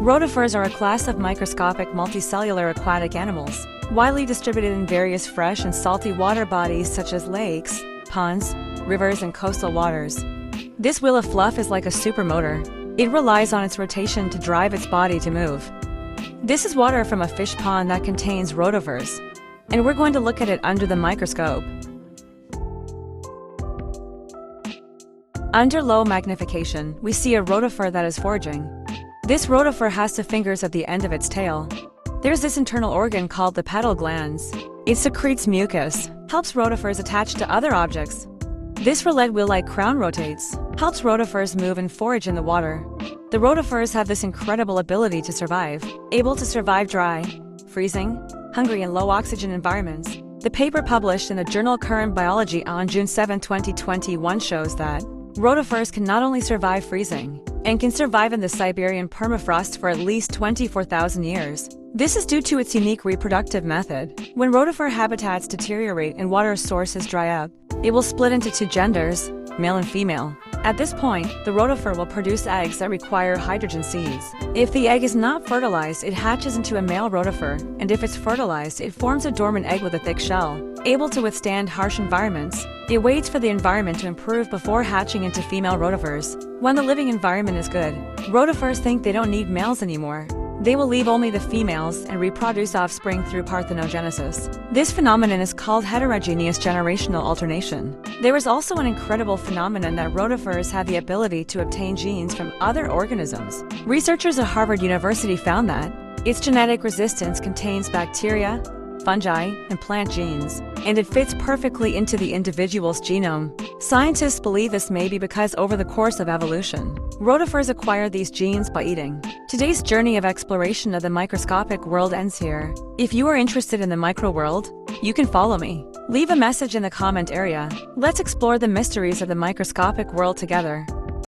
Rotifers are a class of microscopic multicellular aquatic animals, widely distributed in various fresh and salty water bodies such as lakes, ponds, rivers, and coastal waters. This wheel of fluff is like a supermotor. It relies on its rotation to drive its body to move. This is water from a fish pond that contains rotifers, and we're going to look at it under the microscope. Under low magnification, we see a rotifer that is foraging. This rotifer has two fingers at the end of its tail. There's this internal organ called the pedal glands. It secretes mucus, helps rotifers attach to other objects. This roulette wheel-like crown rotates, helps rotifers move and forage in the water. The rotifers have this incredible ability to survive, able to survive dry, freezing, hungry, and low oxygen environments. The paper published in the journal Current Biology on June 7, 2021 shows that rotifers can not only survive freezing, and can survive in the Siberian permafrost for at least 24,000 years. This is due to its unique reproductive method. When rotifer habitats deteriorate and water sources dry up, it will split into two genders, male and female. At this point, the rotifer will produce eggs that require hydrogen seeds. If the egg is not fertilized, it hatches into a male rotifer, and if it's fertilized, it forms a dormant egg with a thick shell, able to withstand harsh environments. It waits for the environment to improve before hatching into female rotifers. When the living environment is good, rotifers think they don't need males anymore. They will leave only the females and reproduce offspring through parthenogenesis. This phenomenon is called heterogeneous generational alternation. There is also an incredible phenomenon that rotifers have the ability to obtain genes from other organisms. Researchers at Harvard University found that its genetic resistance contains bacteria, fungi, and plant genes, and it fits perfectly into the individual's genome. Scientists believe this may be because over the course of evolution, rotifers acquire these genes by eating. Today's journey of exploration of the microscopic world ends here. If you are interested in the micro world, you can follow me. Leave a message in the comment area. Let's explore the mysteries of the microscopic world together.